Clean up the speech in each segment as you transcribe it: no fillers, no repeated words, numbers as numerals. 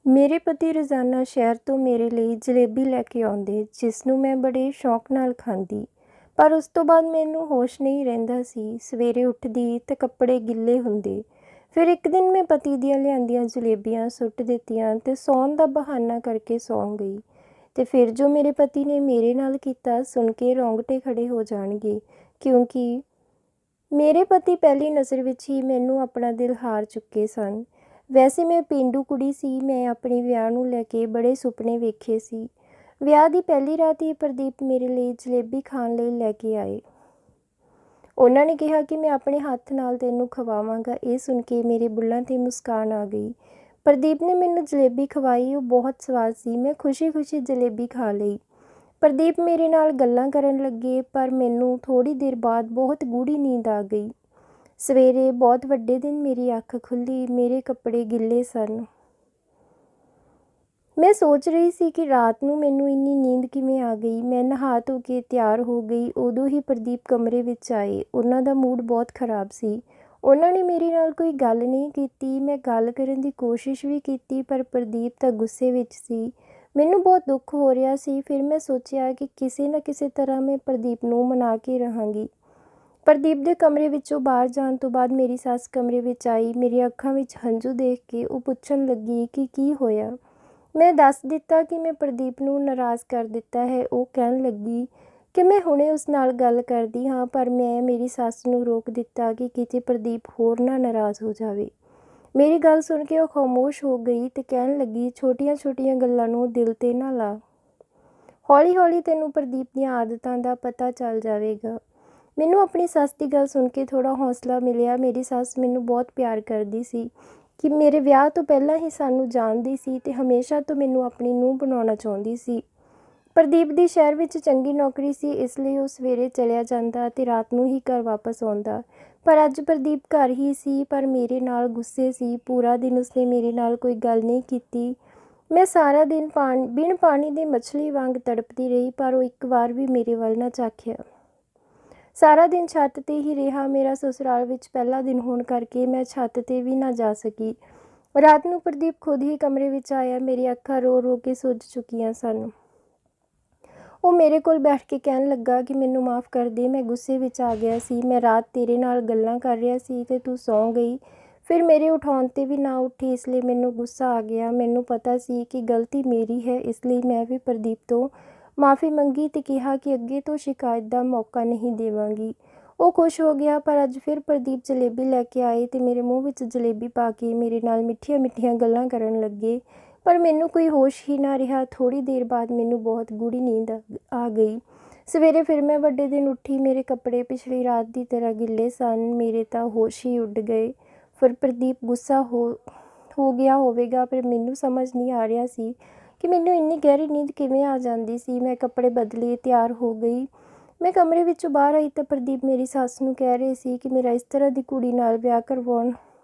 ਮੇਰੇ ਪਤੀ ਰੋਜ਼ਾਨਾ ਸ਼ਹਿਰ ਤੋਂ ਮੇਰੇ ਲਈ ਜਲੇਬੀ ਲੈ ਕੇ ਆਉਂਦੇ, ਜਿਸ ਨੂੰ ਮੈਂ ਬੜੇ ਸ਼ੌਕ ਨਾਲ ਖਾਂਦੀ। ਪਰ ਉਸ ਤੋਂ ਬਾਅਦ ਮੈਨੂੰ ਹੋਸ਼ ਨਹੀਂ ਰਹਿੰਦਾ ਸੀ। ਸਵੇਰੇ ਉੱਠਦੀ ਤੇ ਕੱਪੜੇ ਗਿੱਲੇ ਹੁੰਦੇ। ਫਿਰ ਇੱਕ ਦਿਨ ਮੈਂ ਪਤੀ ਦੀਆਂ ਲਿਆਂਦੀਆਂ ਜਲੇਬੀਆਂ ਸੁੱਟ ਦਿੱਤੀਆਂ ਤੇ ਸੌਣ ਦਾ ਬਹਾਨਾ ਕਰਕੇ ਸੌਂ ਗਈ। ਤੇ ਫਿਰ ਜੋ ਮੇਰੇ ਪਤੀ ਨੇ ਮੇਰੇ ਨਾਲ ਕੀਤਾ ਸੁਣ ਕੇ ਰੌਂਗਟੇ ਖੜੇ ਹੋ ਜਾਣਗੇ, ਕਿਉਂਕਿ ਮੇਰੇ ਪਤੀ ਪਹਿਲੀ ਨਜ਼ਰ ਵਿੱਚ ਹੀ ਮੈਨੂੰ ਆਪਣਾ ਦਿਲ ਹਾਰ ਚੁੱਕੇ ਸਨ। ਵੈਸੇ ਮੈਂ ਪੇਂਡੂ ਕੁੜੀ ਸੀ। ਮੈਂ ਆਪਣੇ ਵਿਆਹ ਨੂੰ ਲੈ ਕੇ ਬੜੇ ਸੁਪਨੇ ਵੇਖੇ ਸੀ। ਵਿਆਹ ਦੀ ਪਹਿਲੀ ਰਾਤ ਹੀ ਪ੍ਰਦੀਪ ਮੇਰੇ ਲਈ ਜਲੇਬੀ ਖਾਣ ਲਈ ਲੈ ਕੇ ਆਏ। ਉਹਨਾਂ ਨੇ ਕਿਹਾ ਕਿ ਮੈਂ ਆਪਣੇ ਹੱਥ ਨਾਲ ਤੈਨੂੰ ਖਵਾਵਾਂਗਾ। ਇਹ ਸੁਣ ਕੇ ਮੇਰੇ ਬੁੱਲ੍ਹਾਂ 'ਤੇ ਮੁਸਕਾਨ ਆ ਗਈ। ਪ੍ਰਦੀਪ ਨੇ ਮੈਨੂੰ ਜਲੇਬੀ ਖਵਾਈ। ਉਹ ਬਹੁਤ ਸਵਾਦ ਸੀ। ਮੈਂ ਖੁਸ਼ੀ-ਖੁਸ਼ੀ ਜਲੇਬੀ ਖਾ ਲਈ। ਪ੍ਰਦੀਪ ਮੇਰੇ ਨਾਲ ਗੱਲਾਂ ਕਰਨ ਲੱਗੇ, ਪਰ ਮੈਨੂੰ ਥੋੜ੍ਹੀ ਦੇਰ ਬਾਅਦ ਬਹੁਤ ਗੂੜ੍ਹੀ ਨੀਂਦ ਆ ਗਈ। ਸਵੇਰੇ ਬਹੁਤ ਵੱਡੇ ਦਿਨ ਮੇਰੀ ਅੱਖ ਖੁੱਲ੍ਹੀ। ਮੇਰੇ ਕੱਪੜੇ ਗਿੱਲੇ ਸਨ। ਮੈਂ ਸੋਚ ਰਹੀ ਸੀ ਕਿ ਰਾਤ ਨੂੰ ਮੈਨੂੰ ਇੰਨੀ ਨੀਂਦ ਕਿਵੇਂ ਆ ਗਈ। ਮੈਂ ਨਹਾ ਧੋ ਕੇ ਤਿਆਰ ਹੋ ਗਈ। ਉਦੋਂ ਹੀ ਪ੍ਰਦੀਪ ਕਮਰੇ ਵਿੱਚ ਆਏ। ਉਹਨਾਂ ਦਾ ਮੂਡ ਬਹੁਤ ਖਰਾਬ ਸੀ। ਉਹਨਾਂ ਨੇ ਮੇਰੇ ਨਾਲ ਕੋਈ ਗੱਲ ਨਹੀਂ ਕੀਤੀ। ਮੈਂ ਗੱਲ ਕਰਨ ਦੀ ਕੋਸ਼ਿਸ਼ ਵੀ ਕੀਤੀ, ਪਰ ਪ੍ਰਦੀਪ ਤਾਂ ਗੁੱਸੇ ਵਿੱਚ ਸੀ। ਮੈਨੂੰ ਬਹੁਤ ਦੁੱਖ ਹੋ ਰਿਹਾ ਸੀ। ਫਿਰ ਮੈਂ ਸੋਚਿਆ ਕਿ ਕਿਸੇ ਨਾ ਕਿਸੇ ਤਰ੍ਹਾਂ ਮੈਂ ਪ੍ਰਦੀਪ ਨੂੰ ਮਨਾ ਕੇ ਰਹਾਂਗੀ। ਪ੍ਰਦੀਪ ਦੇ ਕਮਰੇ ਵਿੱਚੋਂ ਬਾਹਰ ਜਾਣ ਤੋਂ ਬਾਅਦ ਮੇਰੀ ਸੱਸ ਕਮਰੇ ਵਿੱਚ ਆਈ। ਮੇਰੀਆਂ ਅੱਖਾਂ ਵਿੱਚ ਹੰਝੂ ਦੇਖ ਕੇ ਉਹ ਪੁੱਛਣ ਲੱਗੀ ਕਿ ਕੀ ਹੋਇਆ। ਮੈਂ ਦੱਸ ਦਿੱਤਾ ਕਿ ਮੈਂ ਪ੍ਰਦੀਪ ਨੂੰ ਨਾਰਾਜ਼ ਕਰ ਦਿੱਤਾ ਹੈ। ਉਹ ਕਹਿਣ ਲੱਗੀ ਕਿ ਮੈਂ ਹੁਣੇ ਉਸ ਨਾਲ ਗੱਲ ਕਰਦੀ ਹਾਂ, ਪਰ ਮੈਂ ਮੇਰੀ ਸੱਸ ਨੂੰ ਰੋਕ ਦਿੱਤਾ ਕਿ ਕਿਤੇ ਪ੍ਰਦੀਪ ਹੋਰ ਨਾ ਨਾਰਾਜ਼ ਹੋ ਜਾਵੇ। ਮੇਰੀ ਗੱਲ ਸੁਣ ਕੇ ਉਹ ਖਾਮੋਸ਼ ਹੋ ਗਈ ਤੇ ਕਹਿਣ ਲੱਗੀ, ਛੋਟੀਆਂ-ਛੋਟੀਆਂ ਗੱਲਾਂ ਨੂੰ ਦਿਲ 'ਤੇ ਨਾ ਲਾ। ਹੌਲੀ-ਹੌਲੀ ਤੈਨੂੰ ਪ੍ਰਦੀਪ ਦੀਆਂ ਆਦਤਾਂ ਦਾ ਪਤਾ ਚੱਲ ਜਾਵੇਗਾ। ਮੈਨੂੰ ਆਪਣੀ ਸੱਸ ਦੀ ਗੱਲ ਸੁਣ ਕੇ ਥੋੜ੍ਹਾ ਹੌਸਲਾ ਮਿਲਿਆ। ਮੇਰੀ ਸੱਸ ਮੈਨੂੰ ਬਹੁਤ ਪਿਆਰ ਕਰਦੀ ਸੀ, ਕਿ ਮੇਰੇ ਵਿਆਹ ਤੋਂ ਪਹਿਲਾਂ ਹੀ ਸਾਨੂੰ ਜਾਣਦੀ ਸੀ ਤੇ ਹਮੇਸ਼ਾ ਤੋਂ ਮੈਨੂੰ ਆਪਣੀ ਨੂੰਹ ਬਣਾਉਣਾ ਚਾਹੁੰਦੀ ਸੀ। ਪ੍ਰਦੀਪ ਦੀ ਸ਼ਹਿਰ ਵਿੱਚ ਚੰਗੀ ਨੌਕਰੀ ਸੀ, ਇਸ ਲਈ ਉਹ ਸਵੇਰੇ ਚਲਿਆ ਜਾਂਦਾ ਅਤੇ ਰਾਤ ਨੂੰ ਹੀ ਘਰ ਵਾਪਸ ਆਉਂਦਾ। ਪਰ ਅੱਜ ਪ੍ਰਦੀਪ ਘਰ ਹੀ ਸੀ, ਪਰ ਮੇਰੇ ਨਾਲ ਗੁੱਸੇ ਸੀ। ਪੂਰਾ ਦਿਨ ਉਸਨੇ ਮੇਰੇ ਨਾਲ ਕੋਈ ਗੱਲ ਨਹੀਂ ਕੀਤੀ। ਮੈਂ ਸਾਰਾ ਦਿਨ ਬਿਨ ਪਾਣੀ ਦੇ ਮੱਛਲੀ ਵਾਂਗ ਤੜਪਦੀ ਰਹੀ, ਪਰ ਉਹ ਇੱਕ ਵਾਰ ਵੀ ਮੇਰੇ ਵੱਲ ਨਾ ਝਾਕਿਆ। ਸਾਰਾ ਦਿਨ ਛੱਤ 'ਤੇ ਹੀ ਰਿਹਾ। ਮੇਰਾ ਸਸੁਰਾਲ ਵਿੱਚ ਪਹਿਲਾ ਦਿਨ ਹੋਣ ਕਰਕੇ ਮੈਂ ਛੱਤ 'ਤੇ ਵੀ ਨਾ ਜਾ ਸਕੀ। ਰਾਤ ਨੂੰ ਪ੍ਰਦੀਪ ਖੁਦ ਹੀ ਕਮਰੇ ਵਿੱਚ ਆਇਆ। ਮੇਰੀਆਂ ਅੱਖਾਂ ਰੋ-ਰੋ ਕੇ ਸੁੱਜ ਚੁੱਕੀਆਂ ਸਨ। ਉਹ ਮੇਰੇ ਕੋਲ ਬੈਠ ਕੇ ਕਹਿਣ ਲੱਗਾ ਕਿ ਮੈਨੂੰ ਮਾਫ਼ ਕਰ ਦੇ, ਮੈਂ ਗੁੱਸੇ ਵਿੱਚ ਆ ਗਿਆ ਸੀ। ਮੈਂ ਰਾਤ ਤੇਰੇ ਨਾਲ ਗੱਲਾਂ ਕਰ ਰਿਹਾ ਸੀ ਤੇ ਤੂੰ ਸੌਂ ਗਈ। ਫਿਰ ਮੇਰੇ ਉਠਾਉਣ 'ਤੇ ਵੀ ਨਾ ਉੱਠੀ, ਇਸ ਲਈ ਮੈਨੂੰ ਗੁੱਸਾ ਆ ਗਿਆ। ਮੈਨੂੰ ਪਤਾ ਸੀ ਕਿ ਗਲਤੀ ਮੇਰੀ ਹੈ, ਇਸ ਲਈ ਮੈਂ ਵੀ ਪ੍ਰਦੀਪ ਤੋਂ ਮਾਫ਼ੀ ਮੰਗੀ ਤੇ ਕਿਹਾ ਕਿ ਅੱਗੇ ਤੋਂ ਸ਼ਿਕਾਇਤ ਦਾ ਮੌਕਾ ਨਹੀਂ ਦੇਵਾਂਗੀ। ਉਹ ਖੁਸ਼ ਹੋ ਗਿਆ, ਪਰ ਅੱਜ ਫਿਰ ਪ੍ਰਦੀਪ ਜਲੇਬੀ ਲੈ ਕੇ ਆਏ ਤੇ ਮੇਰੇ ਮੂੰਹ ਵਿੱਚ ਜਲੇਬੀ ਪਾ ਕੇ ਮੇਰੇ ਨਾਲ ਮਿੱਠੀਆਂ-ਮਿੱਠੀਆਂ ਗੱਲਾਂ ਕਰਨ ਲੱਗੇ, ਪਰ ਮੈਨੂੰ ਕੋਈ ਹੋਸ਼ ਹੀ ਨਾ ਰਿਹਾ। ਥੋੜ੍ਹੀ ਦੇਰ ਬਾਅਦ ਮੈਨੂੰ ਬਹੁਤ ਗੂੜ੍ਹੀ ਨੀਂਦ ਆ ਗਈ। ਸਵੇਰੇ ਫਿਰ ਮੈਂ ਵੱਡੇ ਦਿਨ ਉੱਠੀ। ਮੇਰੇ ਕੱਪੜੇ ਪਿਛਲੀ ਰਾਤ ਦੀ ਤਰ੍ਹਾਂ ਗਿੱਲੇ ਸਨ। ਮੇਰੇ ਤਾਂ ਹੋਸ਼ ਹੀ ਉੱਡ ਗਏ। ਫਿਰ ਪ੍ਰਦੀਪ ਗੁੱਸਾ ਹੋ ਗਿਆ ਹੋਵੇਗਾ, ਪਰ ਮੈਨੂੰ ਸਮਝ ਨਹੀਂ ਆ ਰਿਹਾ ਸੀ ਕਿ ਮੈਨੂੰ ਇੰਨੀ ਗਹਿਰੀ ਨੀਂਦ ਕਿਵੇਂ ਆ ਜਾਂਦੀ ਸੀ। ਮੈਂ ਕੱਪੜੇ ਬਦਲੇ, ਤਿਆਰ ਹੋ ਗਈ। ਮੈਂ ਕਮਰੇ ਵਿੱਚੋਂ ਬਾਹਰ ਆਈ ਤਾਂ ਪ੍ਰਦੀਪ ਮੇਰੀ ਸੱਸ ਨੂੰ ਕਹਿ ਰਹੇ ਸੀ ਕਿ ਮੇਰਾ ਇਸ ਤਰ੍ਹਾਂ ਦੀ ਕੁੜੀ ਨਾਲ ਵਿਆਹ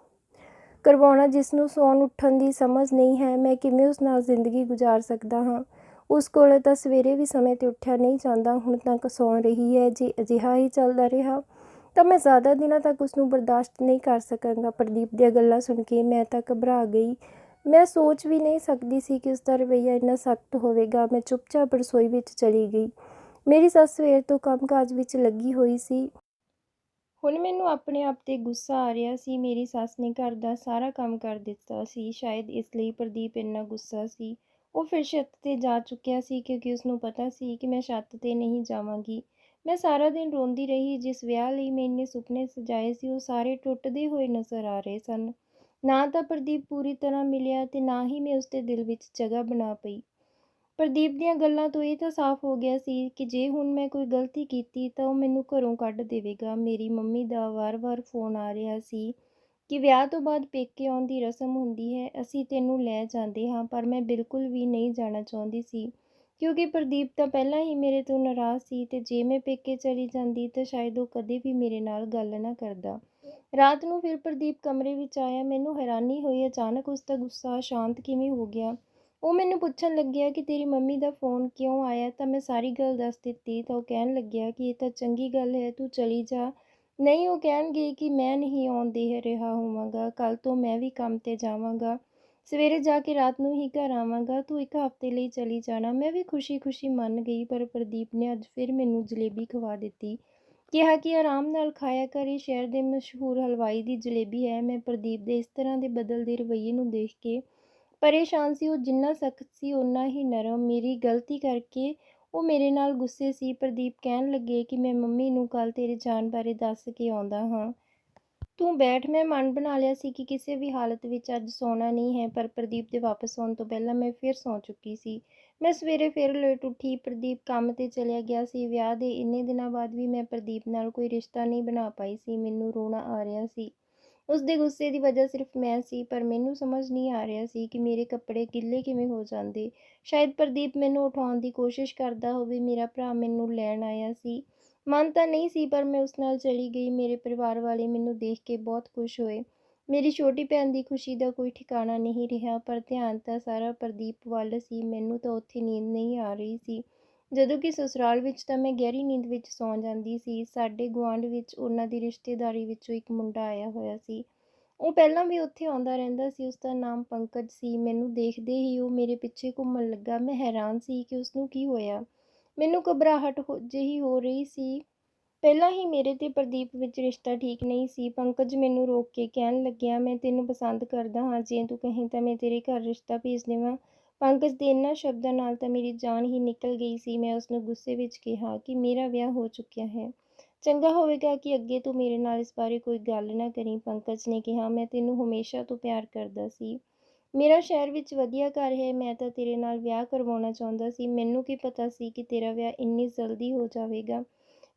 ਕਰਵਾਉਣਾ ਜਿਸ ਨੂੰ ਸੌਣ ਉੱਠਣ ਦੀ ਸਮਝ ਨਹੀਂ ਹੈ। ਮੈਂ ਕਿਵੇਂ ਉਸ ਨਾਲ ਜ਼ਿੰਦਗੀ ਗੁਜ਼ਾਰ ਸਕਦਾ ਹਾਂ। ਉਸ ਕੋਲ ਤਾਂ ਸਵੇਰੇ ਵੀ ਸਮੇਂ 'ਤੇ ਉੱਠਿਆ ਨਹੀਂ ਜਾਂਦਾ। ਹੁਣ ਤੱਕ ਸੌਂ ਰਹੀ ਹੈ। ਜੇ ਅਜਿਹਾ ਹੀ ਚੱਲਦਾ ਰਿਹਾ ਤਾਂ ਮੈਂ ਜ਼ਿਆਦਾ ਦਿਨਾਂ ਤੱਕ ਉਸ ਨੂੰ ਬਰਦਾਸ਼ਤ ਨਹੀਂ ਕਰ ਸਕਾਂਗਾ। ਪ੍ਰਦੀਪ ਦੀਆਂ ਗੱਲਾਂ ਸੁਣ ਕੇ ਮੈਂ ਤਾਂ ਘਬਰਾ ਗਈ। ਮੈਂ ਸੋਚ ਵੀ ਨਹੀਂ ਸਕਦੀ ਸੀ ਕਿ ਉਸ ਦਾ ਰਵੱਈਆ ਇੰਨਾ ਸਖਤ ਹੋਵੇਗਾ। ਮੈਂ ਚੁੱਪਚਾਪ ਰਸੋਈ ਵਿੱਚ ਚਲੀ ਗਈ। ਮੇਰੀ ਸੱਸ ਸਵੇਰ ਤੋਂ ਕੰਮਕਾਜ ਵਿੱਚ ਲੱਗੀ ਹੋਈ ਸੀ। ਹੁਣ ਮੈਨੂੰ ਆਪਣੇ ਆਪ 'ਤੇ ਗੁੱਸਾ ਆ ਰਿਹਾ ਸੀ। ਮੇਰੀ ਸੱਸ ਨੇ ਘਰ ਦਾ ਸਾਰਾ ਕੰਮ ਕਰ ਦਿੱਤਾ ਸੀ। ਸ਼ਾਇਦ ਇਸ ਲਈ ਪ੍ਰਦੀਪ ਇੰਨਾ ਗੁੱਸਾ ਸੀ। ਉਹ ਫਿਰ ਛੱਤ 'ਤੇ ਜਾ ਚੁੱਕਿਆ ਸੀ, ਕਿਉਂਕਿ ਉਸਨੂੰ ਪਤਾ ਸੀ ਕਿ ਮੈਂ ਛੱਤ 'ਤੇ ਨਹੀਂ ਜਾਵਾਂਗੀ। ਮੈਂ ਸਾਰਾ ਦਿਨ ਰੋਂਦੀ ਰਹੀ। ਜਿਸ ਵਿਆਹ ਲਈ ਮੈਂ ਇੰਨੇ ਸੁਪਨੇ ਸਜਾਏ ਸੀ, ਉਹ ਸਾਰੇ ਟੁੱਟਦੇ ਹੋਏ ਨਜ਼ਰ ਆ ਰਹੇ ਸਨ। ਨਾ ਤਾਂ ਪ੍ਰਦੀਪ ਪੂਰੀ ਤਰ੍ਹਾਂ ਮਿਲਿਆ ਤੇ ਨਾ ਹੀ ਮੈਂ ਉਸਦੇ ਦਿਲ ਵਿੱਚ ਜਗ੍ਹਾ ਬਣਾ ਪਈ। ਪ੍ਰਦੀਪ ਦੀਆਂ ਗੱਲਾਂ ਤੋਂ ਇਹ ਤਾਂ ਸਾਫ਼ ਹੋ ਗਿਆ ਸੀ ਕਿ ਜੇ ਹੁਣ ਮੈਂ ਕੋਈ ਗਲਤੀ ਕੀਤੀ ਤਾਂ ਉਹ ਮੈਨੂੰ ਘਰੋਂ ਕੱਢ ਦੇਵੇਗਾ। ਮੇਰੀ ਮੰਮੀ ਦਾ ਵਾਰ-ਵਾਰ ਫ਼ੋਨ ਆ ਰਿਹਾ ਸੀ ਕਿ ਵਿਆਹ ਤੋਂ ਬਾਅਦ ਪੇਕੇ ਆਉਣ ਦੀ ਰਸਮ ਹੁੰਦੀ ਹੈ, ਅਸੀਂ ਤੈਨੂੰ ਲੈ ਜਾਂਦੇ ਹਾਂ, ਪਰ ਮੈਂ ਬਿਲਕੁਲ ਵੀ ਨਹੀਂ ਜਾਣਾ ਚਾਹੁੰਦੀ ਸੀ, ਕਿਉਂਕਿ ਪ੍ਰਦੀਪ ਤਾਂ ਪਹਿਲਾਂ ਹੀ ਮੇਰੇ ਤੋਂ ਨਾਰਾਜ਼ ਸੀ ਤੇ ਜੇ ਮੈਂ ਪੇਕੇ ਚਲੀ ਜਾਂਦੀ ਤਾਂ ਸ਼ਾਇਦ ਉਹ ਕਦੇ ਵੀ ਮੇਰੇ ਨਾਲ ਗੱਲ ਨਾ ਕਰਦਾ। ਰਾਤ ਨੂੰ ਫਿਰ ਪ੍ਰਦੀਪ ਕਮਰੇ ਵਿੱਚ ਆਇਆ। ਮੈਨੂੰ ਹੈਰਾਨੀ ਹੋਈ, ਅਚਾਨਕ ਉਸ ਦਾ ਗੁੱਸਾ ਸ਼ਾਂਤ ਕਿਵੇਂ ਹੋ ਗਿਆ। ਉਹ ਮੈਨੂੰ ਪੁੱਛਣ ਲੱਗਿਆ ਕਿ ਤੇਰੀ ਮੰਮੀ ਦਾ ਫ਼ੋਨ ਕਿਉਂ ਆਇਆ, ਤਾਂ ਮੈਂ ਸਾਰੀ ਗੱਲ ਦੱਸ ਦਿੱਤੀ। ਤਾਂ ਉਹ ਕਹਿਣ ਲੱਗਿਆ ਕਿ ਇਹ ਤਾਂ ਚੰਗੀ ਗੱਲ ਹੈ, ਤੂੰ ਚਲੀ ਜਾ। ਨਹੀਂ, ਉਹ ਕਹਿਣਗੇ ਕਿ ਮੈਂ ਨਹੀਂ ਆਉਣ ਦੇ ਰਿਹਾ ਹੋਵਾਂਗਾ, ਕੱਲ੍ਹ ਤੋਂ ਮੈਂ ਵੀ ਕੰਮ 'ਤੇ ਜਾਵਾਂਗਾ। ਸਵੇਰੇ ਜਾ ਕੇ ਰਾਤ ਨੂੰ ਹੀ ਘਰ ਆਵਾਂਗਾ। ਤੂੰ 1 ਹਫ਼ਤੇ ਲਈ ਚਲੀ ਜਾਣਾ। ਮੈਂ ਵੀ ਖੁਸ਼ੀ-ਖੁਸ਼ੀ ਮੰਨ ਗਈ, ਪਰ ਪ੍ਰਦੀਪ ਨੇ ਅੱਜ ਫਿਰ ਮੈਨੂੰ ਜਲੇਬੀ ਖਵਾ ਦਿੱਤੀ। ਕਿਹਾ ਕਿ ਆਰਾਮ ਨਾਲ ਖਾਇਆ ਕਰ, ਇਹ ਸ਼ਹਿਰ ਦੇ ਮਸ਼ਹੂਰ ਹਲਵਾਈ ਦੀ ਜਲੇਬੀ ਹੈ। ਮੈਂ ਪ੍ਰਦੀਪ ਦੇ ਇਸ ਤਰ੍ਹਾਂ ਦੇ ਬਦਲਦੇ ਰਵੱਈਏ ਨੂੰ ਦੇਖ ਕੇ ਪਰੇਸ਼ਾਨ ਸੀ। ਉਹ ਜਿੰਨਾ ਸਖਤ ਸੀ ਓਨਾ ਹੀ ਨਰਮ। ਮੇਰੀ ਗਲਤੀ ਕਰਕੇ ਉਹ ਮੇਰੇ ਨਾਲ ਗੁੱਸੇ ਸੀ। ਪ੍ਰਦੀਪ ਕਹਿਣ ਲੱਗੇ ਕਿ ਮੈਂ ਮੰਮੀ ਨੂੰ ਕੱਲ੍ਹ ਤੇਰੇ ਜਾਣ ਬਾਰੇ ਦੱਸ ਕੇ ਆਉਂਦਾ ਹਾਂ। ਤੂੰ ਬੈਠ। ਮੈਂ ਮਨ ਬਣਾ ਲਿਆ ਸੀ ਕਿ ਕਿਸੇ ਵੀ ਹਾਲਤ ਵਿੱਚ ਅੱਜ ਸੌਣਾ ਨਹੀਂ ਹੈ, ਪਰ ਪ੍ਰਦੀਪ ਦੇ ਵਾਪਸ ਆਉਣ ਤੋਂ ਪਹਿਲਾਂ ਮੈਂ ਫਿਰ ਸੌਂ ਚੁੱਕੀ ਸੀ। ਮੈਂ ਸਵੇਰੇ ਫਿਰ ਲੇਟ ਉੱਠੀ। ਪ੍ਰਦੀਪ ਕੰਮ 'ਤੇ ਚਲਿਆ ਗਿਆ ਸੀ। ਵਿਆਹ ਦੇ ਇੰਨੇ ਦਿਨਾਂ ਬਾਅਦ ਵੀ ਮੈਂ ਪ੍ਰਦੀਪ ਨਾਲ ਕੋਈ ਰਿਸ਼ਤਾ ਨਹੀਂ ਬਣਾ ਪਾਈ ਸੀ। ਮੈਨੂੰ ਰੋਣਾ ਆ ਰਿਹਾ ਸੀ। ਉਸ ਦੇ ਗੁੱਸੇ ਦੀ ਵਜ੍ਹਾ ਸਿਰਫ ਮੈਂ ਸੀ, ਪਰ ਮੈਨੂੰ ਸਮਝ ਨਹੀਂ ਆ ਰਿਹਾ ਸੀ ਕਿ ਮੇਰੇ ਕੱਪੜੇ ਗਿੱਲੇ ਕਿਵੇਂ ਹੋ ਜਾਂਦੇ। ਸ਼ਾਇਦ ਪ੍ਰਦੀਪ ਮੈਨੂੰ ਉਠਾਉਣ ਦੀ ਕੋਸ਼ਿਸ਼ ਕਰਦਾ ਹੋਵੇ। ਮੇਰਾ ਭਰਾ ਮੈਨੂੰ ਲੈਣ ਆਇਆ ਸੀ। ਮਨ ਤਾਂ ਨਹੀਂ ਸੀ, ਪਰ ਮੈਂ ਉਸ ਨਾਲ ਚਲੀ ਗਈ। ਮੇਰੇ ਪਰਿਵਾਰ ਵਾਲੇ ਮੈਨੂੰ ਦੇਖ ਕੇ ਬਹੁਤ ਖੁਸ਼ ਹੋਏ। ਮੇਰੀ ਛੋਟੀ ਭੈਣ ਦੀ ਖੁਸ਼ੀ ਦਾ ਕੋਈ ਠਿਕਾਣਾ ਨਹੀਂ ਰਿਹਾ, ਪਰ ਧਿਆਨ ਤਾਂ ਸਾਰਾ ਪ੍ਰਦੀਪ ਵੱਲ ਸੀ। ਮੈਨੂੰ ਤਾਂ ਉੱਥੇ ਨੀਂਦ ਨਹੀਂ ਆ ਰਹੀ ਸੀ, ਜਦੋਂ ਕਿ ਸਸੁਰਾਲ ਵਿੱਚ ਤਾਂ ਮੈਂ ਗਹਿਰੀ ਨੀਂਦ ਵਿੱਚ ਸੌਂ ਜਾਂਦੀ ਸੀ। ਸਾਡੇ ਗੁਆਂਢ ਵਿੱਚ ਉਹਨਾਂ ਦੀ ਰਿਸ਼ਤੇਦਾਰੀ ਵਿੱਚੋਂ ਇੱਕ ਮੁੰਡਾ ਆਇਆ ਹੋਇਆ ਸੀ। ਉਹ ਪਹਿਲਾਂ ਵੀ ਉੱਥੇ ਆਉਂਦਾ ਰਹਿੰਦਾ ਸੀ। ਉਸਦਾ ਨਾਮ ਪੰਕਜ ਸੀ। ਮੈਨੂੰ ਦੇਖਦੇ ਹੀ ਉਹ ਮੇਰੇ ਪਿੱਛੇ ਘੁੰਮਣ ਲੱਗਾ। ਮੈਂ ਹੈਰਾਨ ਸੀ ਕਿ ਉਸਨੂੰ ਕੀ ਹੋਇਆ। ਮੈਨੂੰ ਘਬਰਾਹਟ ਜਿਹੀ ਹੋ ਰਹੀ ਸੀ। ਪਹਿਲਾਂ ਹੀ ਮੇਰੇ ਤੇ ਪ੍ਰਦੀਪ ਵਿੱਚ ਰਿਸ਼ਤਾ ਠੀਕ ਨਹੀਂ ਸੀ। ਪੰਕਜ ਮੈਨੂੰ ਰੋਕ ਕੇ ਕਹਿਣ ਲੱਗਿਆ, ਮੈਂ ਤੈਨੂੰ ਪਸੰਦ ਕਰਦਾ ਹਾਂ। ਜੇ ਤੂੰ ਕਹੇ ਤਾਂ ਮੈਂ ਤੇਰੇ ਘਰ ਰਿਸ਼ਤਾ ਭੇਜ ਦੇਵਾਂ। ਪੰਕਜ ਦੇ ਇਹਨਾਂ ਸ਼ਬਦਾਂ ਨਾਲ ਤਾਂ ਮੇਰੀ ਜਾਨ ਹੀ ਨਿਕਲ ਗਈ ਸੀ। ਮੈਂ ਉਸਨੂੰ ਗੁੱਸੇ ਵਿੱਚ ਕਿਹਾ ਕਿ ਮੇਰਾ ਵਿਆਹ ਹੋ ਚੁੱਕਿਆ ਹੈ। ਚੰਗਾ ਹੋਵੇਗਾ ਕਿ ਅੱਗੇ ਤੋਂ ਮੇਰੇ ਨਾਲ ਇਸ ਬਾਰੇ ਕੋਈ ਗੱਲ ਨਾ ਕਰੀਂ। ਪੰਕਜ ਨੇ ਕਿਹਾ, ਮੈਂ ਤੈਨੂੰ ਹਮੇਸ਼ਾ ਤੋਂ ਪਿਆਰ ਕਰਦਾ ਸੀ। ਮੇਰਾ ਸ਼ਹਿਰ ਵਿੱਚ ਵਧੀਆ ਘਰ ਹੈ। ਮੈਂ ਤਾਂ ਤੇਰੇ ਨਾਲ ਵਿਆਹ ਕਰਵਾਉਣਾ ਚਾਹੁੰਦਾ ਸੀ। ਮੈਨੂੰ ਕੀ ਪਤਾ ਸੀ ਕਿ ਤੇਰਾ ਵਿਆਹ ਇੰਨੀ ਜਲਦੀ ਹੋ ਜਾਵੇਗਾ।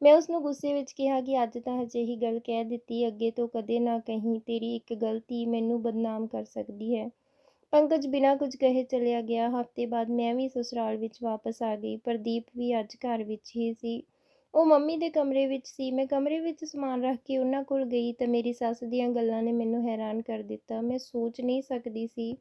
ਮੈਂ ਉਸਨੂੰ ਗੁੱਸੇ ਵਿੱਚ ਕਿਹਾ ਕਿ ਅੱਜ ਤਾਂ ਅਜਿਹੀ ਗੱਲ ਕਹਿ ਦਿੱਤੀ, ਅੱਗੇ ਤੋਂ ਕਦੇ ਨਾ ਕਹੀਂ। ਤੇਰੀ ਇੱਕ ਗਲਤੀ ਮੈਨੂੰ ਬਦਨਾਮ ਕਰ ਸਕਦੀ ਹੈ। ਪੰਕਜ ਬਿਨਾਂ ਕੁਝ ਕਹੇ ਚਲਿਆ ਗਿਆ। ਹਫ਼ਤੇ ਬਾਅਦ ਮੈਂ ਵੀ ਸਸੁਰਾਲ ਵਿੱਚ ਵਾਪਸ ਆ ਗਈ। ਪ੍ਰਦੀਪ ਵੀ ਅੱਜ ਘਰ ਵਿੱਚ ਹੀ ਸੀ। ਉਹ ਮੰਮੀ ਦੇ ਕਮਰੇ ਵਿੱਚ ਸੀ। ਮੈਂ ਕਮਰੇ ਵਿੱਚ ਸਮਾਨ ਰੱਖ ਕੇ ਉਹਨਾਂ ਕੋਲ ਗਈ ਤਾਂ ਮੇਰੀ ਸੱਸ ਦੀਆਂ ਗੱਲਾਂ ਨੇ ਮੈਨੂੰ ਹੈਰਾਨ ਕਰ ਦਿੱਤਾ। ਮੈਂ ਸੋਚ ਨਹੀਂ ਸਕਦੀ ਸੀ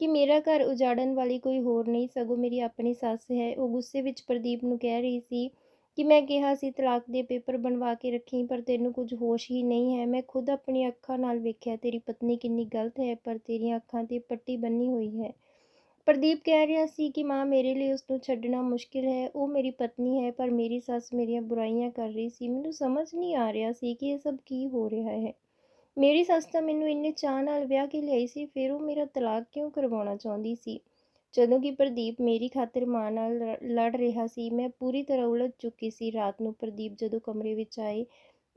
ਕਿ ਮੇਰਾ ਘਰ ਉਜਾੜਨ ਵਾਲੀ ਕੋਈ ਹੋਰ ਨਹੀਂ, ਸਗੋਂ ਮੇਰੀ ਆਪਣੀ ਸੱਸ ਹੈ। ਉਹ ਗੁੱਸੇ ਵਿੱਚ ਪ੍ਰਦੀਪ ਨੂੰ ਕਹਿ ਰਹੀ ਸੀ ਕਿ ਮੈਂ ਕਿਹਾ ਸੀ ਤਲਾਕ ਦੇ ਪੇਪਰ ਬਣਵਾ ਕੇ ਰੱਖੀਂ, ਪਰ ਤੈਨੂੰ ਕੁਝ ਹੋਸ਼ ਹੀ ਨਹੀਂ ਹੈ। ਮੈਂ ਖੁਦ ਆਪਣੀ ਅੱਖਾਂ ਨਾਲ ਵੇਖਿਆ ਤੇਰੀ ਪਤਨੀ ਕਿੰਨੀ ਗਲਤ ਹੈ, ਪਰ ਤੇਰੀਆਂ ਅੱਖਾਂ 'ਤੇ ਪੱਟੀ ਬੰਨ੍ਹੀ ਹੋਈ ਹੈ। ਪ੍ਰਦੀਪ ਕਹਿ ਰਿਹਾ ਸੀ ਕਿ ਮਾਂ, ਮੇਰੇ ਲਈ ਉਸਨੂੰ ਛੱਡਣਾ ਮੁਸ਼ਕਿਲ ਹੈ। ਉਹ ਮੇਰੀ ਪਤਨੀ ਹੈ। ਪਰ ਮੇਰੀ ਸੱਸ ਮੇਰੀਆਂ ਬੁਰਾਈਆਂ ਕਰ ਰਹੀ ਸੀ। ਮੈਨੂੰ ਸਮਝ ਨਹੀਂ ਆ ਰਿਹਾ ਸੀ ਕਿ ਇਹ ਸਭ ਕੀ ਹੋ ਰਿਹਾ ਹੈ। ਮੇਰੀ ਸੱਸ ਤਾਂ ਮੈਨੂੰ ਇੰਨੇ ਚਾਅ ਨਾਲ ਵਿਆਹ ਕੇ ਲਿਆਈ ਸੀ, ਫਿਰ ਉਹ ਮੇਰਾ ਤਲਾਕ ਕਿਉਂ ਕਰਵਾਉਣਾ ਚਾਹੁੰਦੀ ਸੀ। ਜਦੋਂ ਕਿ ਪ੍ਰਦੀਪ ਮੇਰੀ ਖਾਤਰ ਮਾਂ ਨਾਲ ਲੜ ਰਿਹਾ ਸੀ, ਮੈਂ ਪੂਰੀ ਤਰ੍ਹਾਂ ਉਲਝ ਚੁੱਕੀ ਸੀ। ਰਾਤ ਨੂੰ ਪ੍ਰਦੀਪ ਜਦੋਂ ਕਮਰੇ ਵਿੱਚ ਆਏ,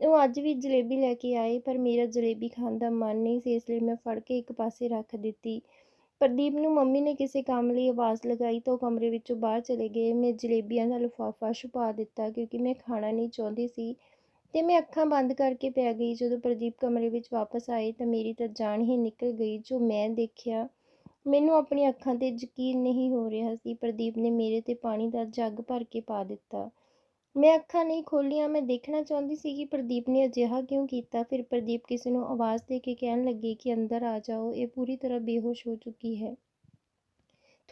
ਉਹ ਅੱਜ ਵੀ ਜਲੇਬੀ ਲੈ ਕੇ ਆਏ, ਪਰ ਮੇਰਾ ਜਲੇਬੀ ਖਾਣ ਦਾ ਮਨ ਨਹੀਂ ਸੀ, ਇਸ ਲਈ ਮੈਂ ਫੜ ਕੇ ਇੱਕ ਪਾਸੇ ਰੱਖ ਦਿੱਤੀ। ਪ੍ਰਦੀਪ ਨੂੰ ਮੰਮੀ ਨੇ ਕਿਸੇ ਕੰਮ ਲਈ ਆਵਾਜ਼ ਲਗਾਈ ਤਾਂ ਉਹ ਕਮਰੇ ਵਿੱਚੋਂ ਬਾਹਰ ਚਲੇ ਗਏ। ਮੈਂ ਜਲੇਬੀਆਂ ਦਾ ਲਿਫਾਫਾ ਛੁਪਾ ਦਿੱਤਾ, ਕਿਉਂਕਿ ਮੈਂ ਖਾਣਾ ਨਹੀਂ ਚਾਹੁੰਦੀ ਸੀ, ਅਤੇ ਮੈਂ ਅੱਖਾਂ ਬੰਦ ਕਰਕੇ ਪੈ ਗਈ। ਜਦੋਂ ਪ੍ਰਦੀਪ ਕਮਰੇ ਵਿੱਚ ਵਾਪਸ ਆਏ ਤਾਂ ਮੇਰੀ ਤਾਂ ਜਾਨ ਹੀ ਨਿਕਲ ਗਈ। ਜੋ ਮੈਂ ਦੇਖਿਆ, ਮੈਨੂੰ ਆਪਣੀਆਂ ਅੱਖਾਂ 'ਤੇ ਯਕੀਨ ਨਹੀਂ ਹੋ ਰਿਹਾ ਸੀ। ਪ੍ਰਦੀਪ ਨੇ ਮੇਰੇ 'ਤੇ ਪਾਣੀ ਦਾ ਜੱਗ ਭਰ ਕੇ ਪਾ ਦਿੱਤਾ। ਮੈਂ ਅੱਖਾਂ ਨਹੀਂ ਖੋਲ੍ਹੀਆਂ। ਮੈਂ ਦੇਖਣਾ ਚਾਹੁੰਦੀ ਸੀ ਕਿ ਪ੍ਰਦੀਪ ਨੇ ਅਜਿਹਾ ਕਿਉਂ ਕੀਤਾ। ਫਿਰ ਪ੍ਰਦੀਪ ਕਿਸੇ ਨੂੰ ਆਵਾਜ਼ ਦੇ ਕੇ ਕਹਿਣ ਲੱਗੇ ਕਿ ਅੰਦਰ ਆ ਜਾਓ, ਇਹ ਪੂਰੀ ਤਰ੍ਹਾਂ ਬੇਹੋਸ਼ ਹੋ ਚੁੱਕੀ ਹੈ।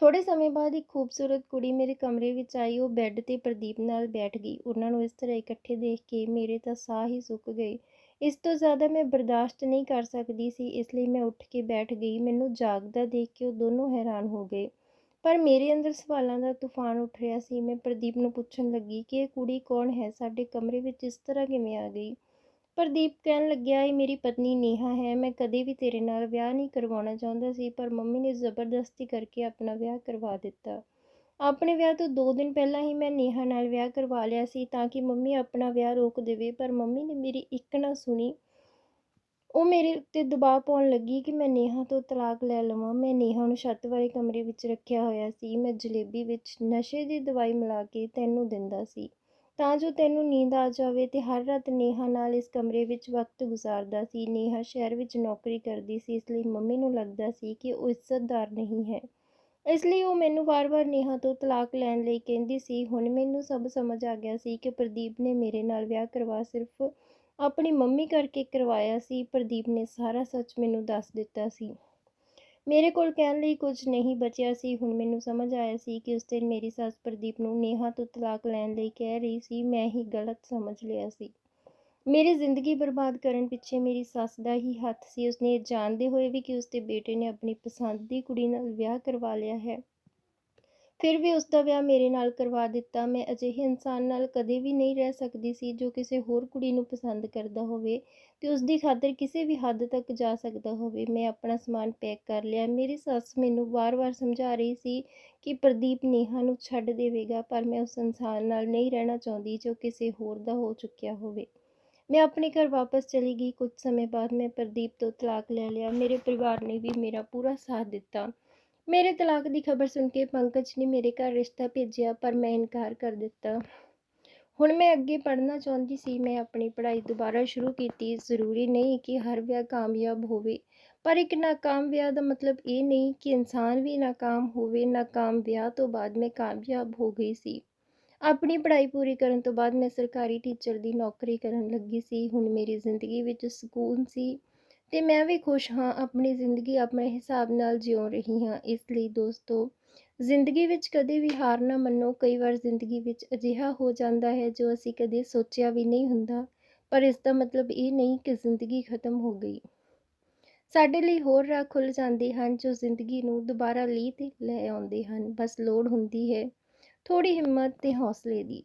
ਥੋੜ੍ਹੇ ਸਮੇਂ ਬਾਅਦ ਇੱਕ ਖੂਬਸੂਰਤ ਕੁੜੀ ਮੇਰੇ ਕਮਰੇ ਵਿੱਚ ਆਈ। ਉਹ ਬੈੱਡ 'ਤੇ ਪ੍ਰਦੀਪ ਨਾਲ ਬੈਠ ਗਈ। ਉਹਨਾਂ ਨੂੰ ਇਸ ਤਰ੍ਹਾਂ ਇਕੱਠੇ ਦੇਖ ਕੇ ਮੇਰੇ ਤਾਂ ਸਾਹ ਹੀ ਸੁੱਕ ਗਏ। ਇਸ ਤੋਂ ਜ਼ਿਆਦਾ ਮੈਂ ਬਰਦਾਸ਼ਤ ਨਹੀਂ ਕਰ ਸਕਦੀ ਸੀ, ਇਸ ਲਈ ਮੈਂ ਉੱਠ ਕੇ ਬੈਠ ਗਈ। ਮੈਨੂੰ ਜਾਗਦਾ ਦੇਖ ਕੇ ਉਹ ਦੋਨੋਂ ਹੈਰਾਨ ਹੋ ਗਏ, ਪਰ ਮੇਰੇ ਅੰਦਰ ਸਵਾਲਾਂ ਦਾ ਤੂਫਾਨ ਉੱਠ ਰਿਹਾ ਸੀ। ਮੈਂ ਪ੍ਰਦੀਪ ਨੂੰ ਪੁੱਛਣ ਲੱਗੀ ਕਿ ਇਹ ਕੁੜੀ ਕੌਣ ਹੈ, ਸਾਡੇ ਕਮਰੇ ਵਿੱਚ ਇਸ ਤਰ੍ਹਾਂ ਕਿਵੇਂ ਆ ਗਈ। ਪ੍ਰਦੀਪ ਕਹਿਣ ਲੱਗਿਆ, ਇਹ ਮੇਰੀ ਪਤਨੀ ਨੇਹਾ ਹੈ। ਮੈਂ ਕਦੇ ਵੀ ਤੇਰੇ ਨਾਲ ਵਿਆਹ ਨਹੀਂ ਕਰਵਾਉਣਾ ਚਾਹੁੰਦਾ ਸੀ, ਪਰ ਮੰਮੀ ਨੇ ਜ਼ਬਰਦਸਤੀ ਕਰਕੇ ਆਪਣਾ ਵਿਆਹ ਕਰਵਾ ਦਿੱਤਾ। ਆਪਣੇ ਵਿਆਹ ਤੋਂ 2 ਦਿਨ ਪਹਿਲਾਂ ਹੀ ਮੈਂ ਨੇਹਾ ਨਾਲ ਵਿਆਹ ਕਰਵਾ ਲਿਆ ਸੀ, ਤਾਂ ਕਿ ਮੰਮੀ ਆਪਣਾ ਵਿਆਹ ਰੋਕ ਦੇਵੇ, ਪਰ ਮੰਮੀ ਨੇ ਮੇਰੀ ਇੱਕ ਨਾ ਸੁਣੀ। ਉਹ ਮੇਰੇ ਉੱਤੇ ਦਬਾਅ ਪਾਉਣ ਲੱਗੀ ਕਿ ਮੈਂ ਨੇਹਾ ਤੋਂ ਤਲਾਕ ਲੈ ਲਵਾਂ। ਮੈਂ ਨੇਹਾ ਨੂੰ ਛੱਤ ਵਾਲੇ ਕਮਰੇ ਵਿੱਚ ਰੱਖਿਆ ਹੋਇਆ ਸੀ। ਮੈਂ ਜਲੇਬੀ ਵਿੱਚ ਨਸ਼ੇ ਦੀ ਦਵਾਈ ਮਿਲਾ ਕੇ ਤੈਨੂੰ ਦਿੰਦਾ ਸੀ, ਤਾਂ ਜੋ ਤੈਨੂੰ ਨੀਂਦ ਆ ਜਾਵੇ, ਅਤੇ ਹਰ ਰਾਤ ਨੇਹਾ ਨਾਲ ਇਸ ਕਮਰੇ ਵਿੱਚ ਵਕਤ ਗੁਜ਼ਾਰਦਾ ਸੀ। ਨੇਹਾ ਸ਼ਹਿਰ ਵਿੱਚ ਨੌਕਰੀ ਕਰਦੀ ਸੀ, ਇਸ ਲਈ ਮੰਮੀ ਨੂੰ ਲੱਗਦਾ ਸੀ ਕਿ ਉਹ ਇੱਜ਼ਤਦਾਰ ਨਹੀਂ ਹੈ, ਇਸ ਲਈ ਉਹ ਮੈਨੂੰ ਵਾਰ-ਵਾਰ ਨੇਹਾ ਤੋਂ ਤਲਾਕ ਲੈਣ ਲਈ ਕਹਿੰਦੀ ਸੀ। ਹੁਣ ਮੈਨੂੰ ਸਭ ਸਮਝ ਆ ਗਿਆ ਸੀ ਕਿ ਪ੍ਰਦੀਪ ਨੇ ਮੇਰੇ ਨਾਲ ਵਿਆਹ ਸਿਰਫ ਆਪਣੀ ਮੰਮੀ ਕਰਕੇ ਕਰਵਾਇਆ ਸੀ। ਪ੍ਰਦੀਪ ਨੇ ਸਾਰਾ ਸੱਚ ਮੈਨੂੰ ਦੱਸ ਦਿੱਤਾ ਸੀ। ਮੇਰੇ ਕੋਲ ਕਹਿਣ ਲਈ ਕੁਝ ਨਹੀਂ ਬਚਿਆ ਸੀ। ਹੁਣ ਮੈਨੂੰ ਸਮਝ ਆਇਆ ਸੀ ਕਿ ਉਸ ਦਿਨ ਮੇਰੀ ਸੱਸ ਪ੍ਰਦੀਪ ਨੂੰ ਨੇਹਾ ਤੋਂ ਤਲਾਕ ਲੈਣ ਲਈ ਕਹਿ ਰਹੀ ਸੀ। ਮੈਂ ਹੀ ਗਲਤ ਸਮਝ ਲਿਆ ਸੀ। ਮੇਰੀ ਜ਼ਿੰਦਗੀ ਬਰਬਾਦ ਕਰਨ ਪਿੱਛੇ ਮੇਰੀ ਸੱਸ ਦਾ ਹੀ ਹੱਥ ਸੀ। ਉਸਨੇ ਇਹ ਜਾਣਦੇ ਹੋਏ ਵੀ ਕਿ ਉਸਦੇ ਬੇਟੇ ਨੇ ਆਪਣੀ ਪਸੰਦ ਦੀ ਕੁੜੀ ਨਾਲ ਵਿਆਹ ਕਰਵਾ ਲਿਆ ਹੈ, ਫਿਰ ਵੀ ਉਸਦਾ ਵਿਆਹ ਮੇਰੇ ਨਾਲ ਕਰਵਾ ਦਿੱਤਾ। ਮੈਂ ਅਜਿਹੇ ਇਨਸਾਨ ਨਾਲ ਕਦੇ ਵੀ ਨਹੀਂ ਰਹਿ ਸਕਦੀ ਸੀ ਜੋ ਕਿਸੇ ਹੋਰ ਕੁੜੀ ਨੂੰ ਪਸੰਦ ਕਰਦਾ ਹੋਵੇ ਤੇ ਉਸਦੀ ਖਾਤਰ ਕਿਸੇ ਵੀ ਹੱਦ ਤੱਕ ਜਾ ਸਕਦਾ ਹੋਵੇ। ਮੈਂ ਆਪਣਾ ਸਮਾਨ ਪੈਕ ਕਰ ਲਿਆ। ਮੇਰੀ ਸੱਸ ਮੈਨੂੰ ਵਾਰ-ਵਾਰ ਸਮਝਾ ਰਹੀ ਸੀ ਕਿ ਪ੍ਰਦੀਪ ਨੇਹਾ ਨੂੰ ਛੱਡ ਦੇਵੇਗਾ, ਪਰ ਮੈਂ ਉਸ ਇਨਸਾਨ ਨਾਲ ਨਹੀਂ ਰਹਿਣਾ ਚਾਹੁੰਦੀ ਜੋ ਕਿਸੇ ਹੋਰ ਦਾ ਹੋ ਚੁੱਕਿਆ ਹੋਵੇ। ਮੈਂ ਆਪਣੇ ਘਰ ਵਾਪਸ ਚਲੀ ਗਈ। ਕੁਝ ਸਮੇਂ ਬਾਅਦ ਮੈਂ ਪ੍ਰਦੀਪ ਤੋਂ ਤਲਾਕ ਲੈ ਲਿਆ। ਮੇਰੇ ਪਰਿਵਾਰ ਨੇ ਵੀ ਮੇਰਾ ਪੂਰਾ ਸਾਥ ਦਿੱਤਾ। ਮੇਰੇ ਤਲਾਕ ਦੀ ਖਬਰ ਸੁਣ ਕੇ ਪੰਕਜ ਨੇ ਮੇਰੇ ਘਰ ਰਿਸ਼ਤਾ ਭੇਜਿਆ, ਪਰ ਮੈਂ ਇਨਕਾਰ ਕਰ ਦਿੱਤਾ। ਹੁਣ ਮੈਂ ਅੱਗੇ ਪੜ੍ਹਨਾ ਚਾਹੁੰਦੀ ਸੀ। ਮੈਂ ਆਪਣੀ ਪੜ੍ਹਾਈ ਦੁਬਾਰਾ ਸ਼ੁਰੂ ਕੀਤੀ। ਜ਼ਰੂਰੀ ਨਹੀਂ ਕਿ ਹਰ ਵਿਆਹ ਕਾਮਯਾਬ ਹੋਵੇ, ਪਰ ਇੱਕ ਨਾਕਾਮ ਵਿਆਹ ਦਾ ਮਤਲਬ ਇਹ ਨਹੀਂ ਕਿ ਇਨਸਾਨ ਵੀ ਨਾਕਾਮ ਹੋਵੇ। ਨਾਕਾਮ ਵਿਆਹ ਤੋਂ ਬਾਅਦ ਮੈਂ ਕਾਮਯਾਬ ਹੋ ਗਈ ਸੀ। ਆਪਣੀ ਪੜ੍ਹਾਈ ਪੂਰੀ ਕਰਨ ਤੋਂ ਬਾਅਦ ਮੈਂ ਸਰਕਾਰੀ ਟੀਚਰ ਦੀ ਨੌਕਰੀ ਕਰਨ ਲੱਗੀ ਸੀ। ਹੁਣ ਮੇਰੀ ਜ਼ਿੰਦਗੀ ਵਿੱਚ ਸਕੂਨ ਸੀ ਤੇ ਮੈਂ ਵੀ ਖੁਸ਼ ਹਾਂ। ਆਪਣੀ ਜ਼ਿੰਦਗੀ ਆਪਣੇ ਹਿਸਾਬ ਨਾਲ ਜਿਉ ਰਹੀ ਹਾਂ। ਇਸ ਲਈ ਦੋਸਤੋ, ਜ਼ਿੰਦਗੀ ਵਿੱਚ ਕਦੇ ਵੀ ਹਾਰ ਨਾ ਮੰਨੋ। ਕਈ ਵਾਰ ਜ਼ਿੰਦਗੀ ਵਿੱਚ ਅਜਿਹਾ ਹੋ ਜਾਂਦਾ ਹੈ ਜੋ ਅਸੀਂ ਕਦੇ ਸੋਚਿਆ ਵੀ ਨਹੀਂ ਹੁੰਦਾ, ਪਰ ਇਸ ਦਾ ਮਤਲਬ ਇਹ ਨਹੀਂ ਕਿ ਜ਼ਿੰਦਗੀ ਖਤਮ ਹੋ ਗਈ। ਸਾਡੇ ਲਈ ਹੋਰ ਰਾਹ ਖੁੱਲ੍ਹ ਜਾਂਦੇ ਹਨ ਜੋ ਜ਼ਿੰਦਗੀ ਨੂੰ ਦੁਬਾਰਾ ਲੀਹ 'ਤੇ ਲੈ ਆਉਂਦੇ ਹਨ। ਬਸ ਲੋੜ ਹੁੰਦੀ ਹੈ ਥੋੜ੍ਹੀ ਹਿੰਮਤ ਤੇ ਹੌਸਲੇ ਦੀ।